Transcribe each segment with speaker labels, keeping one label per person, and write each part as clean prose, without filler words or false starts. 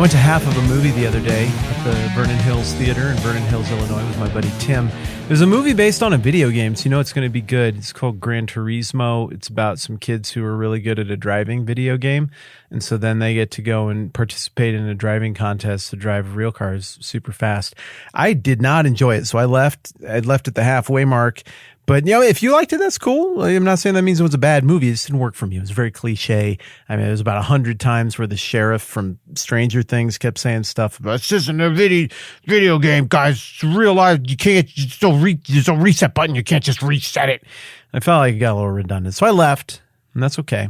Speaker 1: went to half of a movie the other day at the Vernon Hills Theater in Vernon Hills, Illinois with my buddy Tim. It was a movie based on a video game, so you know it's going to be good. It's called Gran Turismo. It's about some kids who are really good at a driving video game, and so then they get to go and participate in a driving contest to drive real cars super fast. I did not enjoy it, so I left at the halfway mark. But, you know, if you liked it, that's cool. I'm not saying that means it was a bad movie. It just didn't work for me. It was very cliche. I mean, it was about 100 times where the sheriff from Stranger Things kept saying stuff about, it's just a video game, guys. It's real life. You can't, there's no reset button. You can't just reset it. I felt like it got a little redundant. So I left, and that's okay.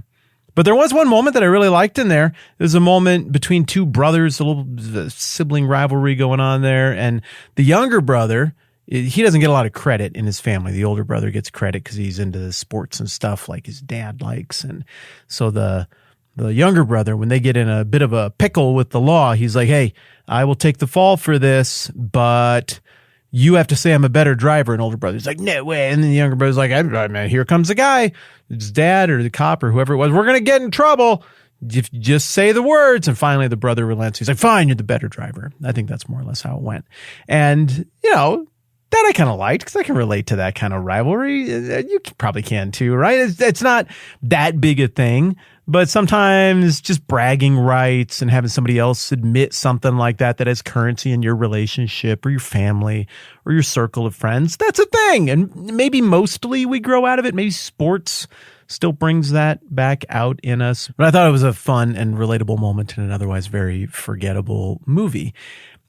Speaker 1: But there was one moment that I really liked in there. It was a moment between two brothers, a little sibling rivalry going on there. And the younger brother, he doesn't get a lot of credit in his family. The older brother gets credit because he's into sports and stuff like his dad likes. And so the younger brother, when they get in a bit of a pickle with the law, he's like, hey, I will take the fall for this, but you have to say I'm a better driver. And older brother's like, no way. And then the younger brother's like, man, here comes the guy, his dad or the cop or whoever it was. We're going to get in trouble. If you just say the words. And finally the brother relents. He's like, fine, you're the better driver. I think that's more or less how it went. And, you know, that I kind of liked because I can relate to that kind of rivalry. You probably can too, right? It's not that big a thing, but sometimes just bragging rights and having somebody else admit something like that has currency in your relationship or your family or your circle of friends, that's a thing. And maybe mostly we grow out of it. Maybe sports still brings that back out in us. But I thought it was a fun and relatable moment in an otherwise very forgettable movie.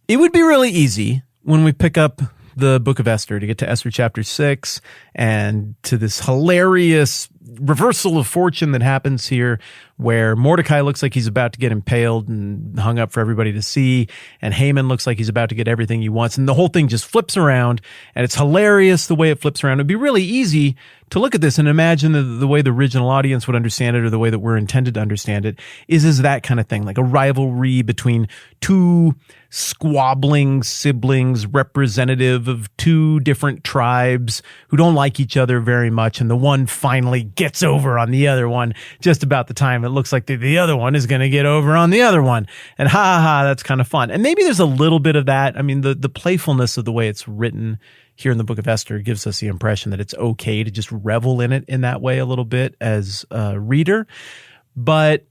Speaker 1: It would be really easy when we pick up the book of Esther to get to Esther chapter 6 and to this hilarious reversal of fortune that happens here where Mordecai looks like he's about to get impaled and hung up for everybody to see, and Haman looks like he's about to get everything he wants, and the whole thing just flips around, and it's hilarious the way it flips around. It'd be really easy to look at this and imagine the way the original audience would understand it or the way that we're intended to understand it is that kind of thing, like a rivalry between two squabbling siblings representative of two different tribes who don't like each other very much, and the one finally gets over on the other one just about the time it looks like the other one is going to get over on the other one. And that's kind of fun. And maybe there's a little bit of that. I mean, the playfulness of the way it's written here in the book of Esther gives us the impression that it's okay to just revel in it in that way a little bit as a reader. But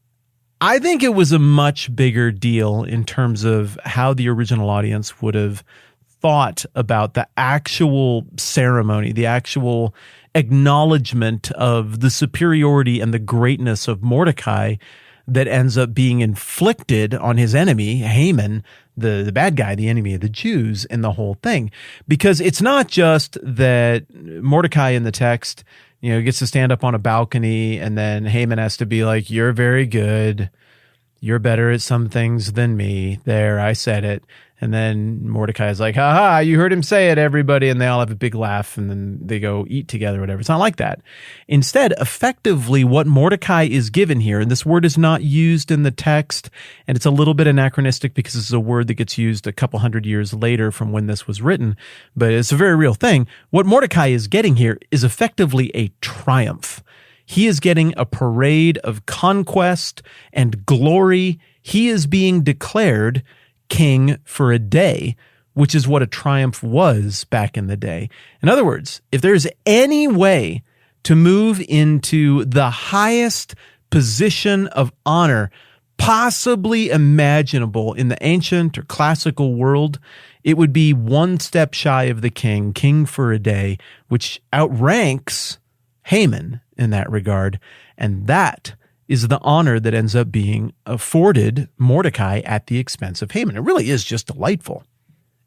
Speaker 1: I think it was a much bigger deal in terms of how the original audience would have thought about the actual ceremony, the actual acknowledgement of the superiority and the greatness of Mordecai that ends up being inflicted on his enemy, Haman, the bad guy, the enemy of the Jews, in the whole thing. Because it's not just that Mordecai in the text, you know, gets to stand up on a balcony and then Haman has to be like, you're very good. You're better at some things than me. There, I said it. And then Mordecai is like, ha, you heard him say it, everybody. And they all have a big laugh and then they go eat together, whatever. It's not like that. Instead, effectively, what Mordecai is given here, and this word is not used in the text, and it's a little bit anachronistic because this is a word that gets used a couple hundred years later from when this was written, but it's a very real thing. What Mordecai is getting here is effectively a triumph. He is getting a parade of conquest and glory. He is being declared king for a day, which is what a triumph was back in the day. In other words, if there's any way to move into the highest position of honor possibly imaginable in the ancient or classical world, it would be one step shy of the king for a day, which outranks Haman in that regard. And that is the honor that ends up being afforded Mordecai at the expense of Haman. It really is just delightful.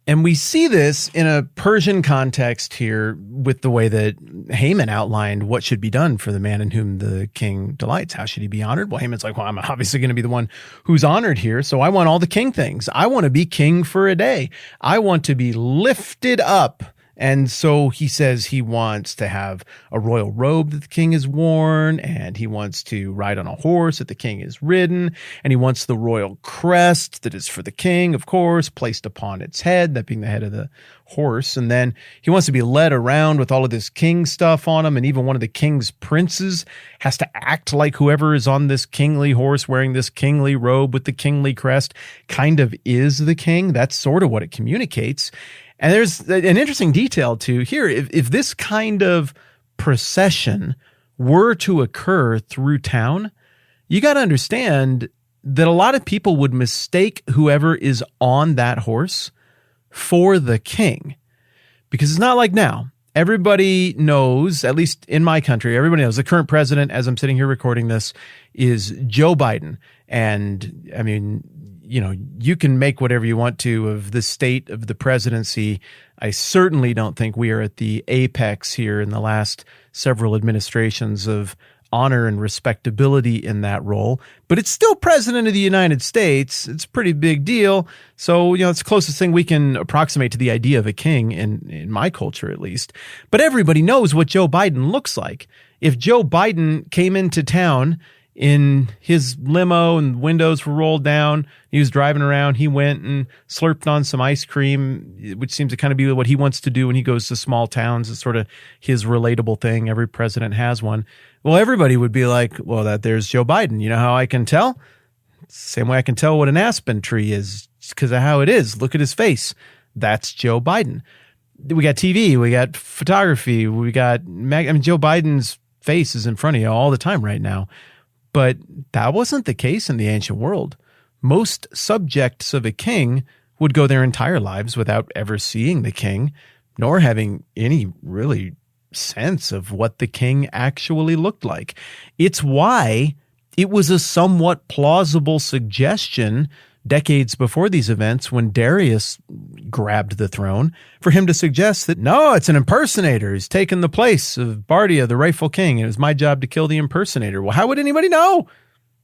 Speaker 1: And we see this in a Persian context here with the way that Haman outlined what should be done for the man in whom the king delights. How should he be honored? Well, Haman's like, well, I'm obviously going to be the one who's honored here, so I want all the king things. I want to be king for a day. I want to be lifted up And so he says he wants to have a royal robe that the king has worn, and he wants to ride on a horse that the king has ridden, and he wants the royal crest that is for the king, of course, placed upon its head, that being the head of the horse. And then he wants to be led around with all of this king stuff on him, and even one of the king's princes has to act like whoever is on this kingly horse wearing this kingly robe with the kingly crest kind of is the king. That's sort of what it communicates. And there's an interesting detail too here. If this kind of procession were to occur through town, you got to understand that a lot of people would mistake whoever is on that horse for the king. Because it's not like now. Everybody knows, at least in my country, everybody knows the current president, as I'm sitting here recording this, is Joe Biden. And I mean, you know, you can make whatever you want to of the state of the presidency. I certainly don't think we are at the apex here in the last several administrations of honor and respectability in that role, but it's still president of the United States. It's a pretty big deal. So, you know, it's the closest thing we can approximate to the idea of a king in my culture, at least. But everybody knows what Joe Biden looks like. If Joe Biden came into town in his limo and windows were rolled down, he was driving around, he went and slurped on some ice cream, which seems to kind of be what he wants to do when he goes to small towns. It's sort of his relatable thing. Every president has one. Well, everybody would be like, well, there's Joe Biden. You know how I can tell? Same way I can tell what an aspen tree is, because of how it is. Look at his face. That's Joe Biden. We got TV, we got photography, we got Joe Biden's face is in front of you all the time right now. But that wasn't the case in the ancient world. Most subjects of a king would go their entire lives without ever seeing the king, nor having any really sense of what the king actually looked like. It's why it was a somewhat plausible suggestion decades before these events, when Darius grabbed the throne, for him to suggest that, no, it's an impersonator. He's taken the place of Bardia, the rightful king. It was my job to kill the impersonator. Well, how would anybody know?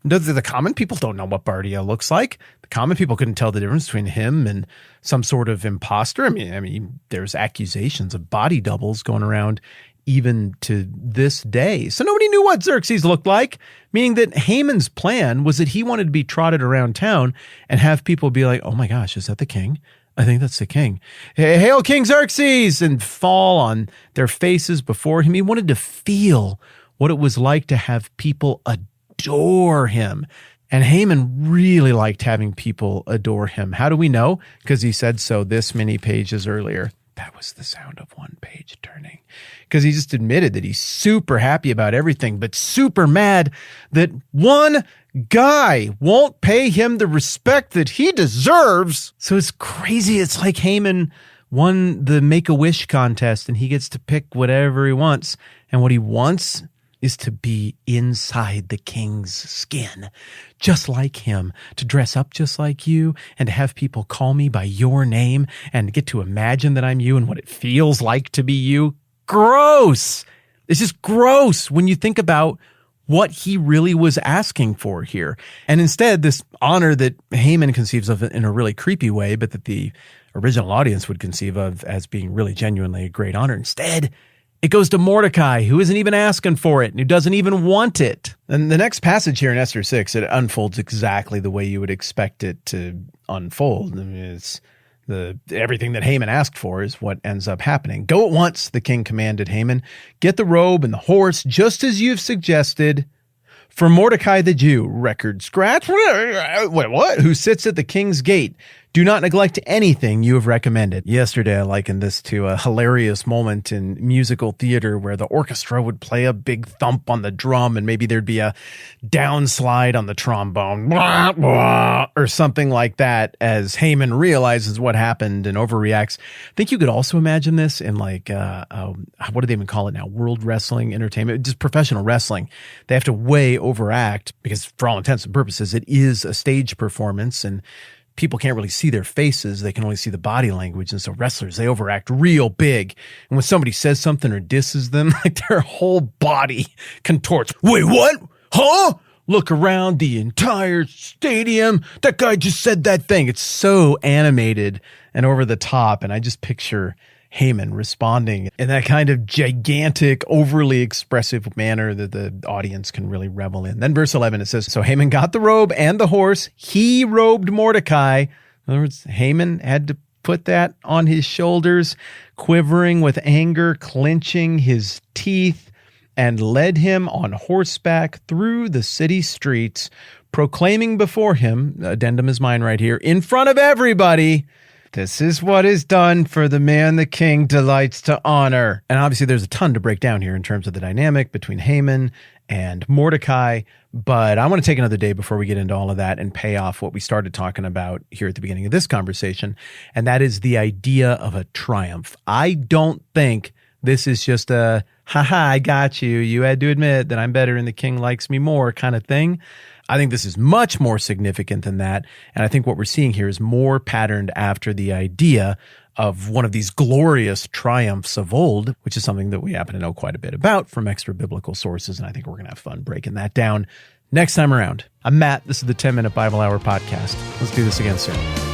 Speaker 1: The common people don't know what Bardia looks like. The common people couldn't tell the difference between him and some sort of imposter. I mean, there's accusations of body doubles going around even to this day. So nobody knew what Xerxes looked like, meaning that Haman's plan was that he wanted to be trotted around town and have people be like, oh my gosh, is that the king? I think that's the king. Hey, hail King Xerxes, and fall on their faces before him. He wanted to feel what it was like to have people adore him. And Haman really liked having people adore him. How do we know? Because he said so this many pages earlier. That was the sound of one page turning. Because he just admitted that he's super happy about everything, but super mad that one guy won't pay him the respect that he deserves. So it's crazy. It's like Haman won the Make-A-Wish contest and he gets to pick whatever he wants. And what he wants is to be inside the king's skin, just like him, to dress up just like you, and to have people call me by your name and get to imagine that I'm you and what it feels like to be you. Gross. It's just gross when you think about what he really was asking for here. And instead, this honor that Haman conceives of in a really creepy way, but that the original audience would conceive of as being really genuinely a great honor, instead, it goes to Mordecai, who isn't even asking for it and who doesn't even want it. And the next passage here in Esther 6, it unfolds exactly the way you would expect it to unfold. I mean, it's everything that Haman asked for is what ends up happening. Go at once, the king commanded Haman. Get the robe and the horse, just as you've suggested. For Mordecai the Jew, record scratch, what? Who sits at the king's gate. Do not neglect anything you have recommended. Yesterday, I likened this to a hilarious moment in musical theater where the orchestra would play a big thump on the drum and maybe there'd be a downslide on the trombone or something like that as Haman realizes what happened and overreacts. I think you could also imagine this in like, what do they even call it now? World Wrestling Entertainment, just professional wrestling. They have to way overact because for all intents and purposes, it is a stage performance and people can't really see their faces. They can only see the body language. And so wrestlers, they overact real big. And when somebody says something or disses them, like their whole body contorts. Wait, what? Huh? Look around the entire stadium. That guy just said that thing. It's so animated and over the top. And I just picture Haman responding in that kind of gigantic, overly expressive manner that the audience can really revel in. Then verse 11, it says, so Haman got the robe and the horse. He robed Mordecai. In other words, Haman had to put that on his shoulders, quivering with anger, clenching his teeth, and led him on horseback through the city streets, proclaiming before him, addendum is mine right here, in front of everybody, this is what is done for the man the king delights to honor. And obviously there's a ton to break down here in terms of the dynamic between Haman and Mordecai, but I want to take another day before we get into all of that and pay off what we started talking about here at the beginning of this conversation, and that is the idea of a triumph. I don't think this is just a, haha, I got you. You had to admit that I'm better and the king likes me more kind of thing. I think this is much more significant than that. And I think what we're seeing here is more patterned after the idea of one of these glorious triumphs of old, which is something that we happen to know quite a bit about from extra biblical sources. And I think we're going to have fun breaking that down next time around. I'm Matt. This is the 10-Minute Bible Hour podcast. Let's do this again soon.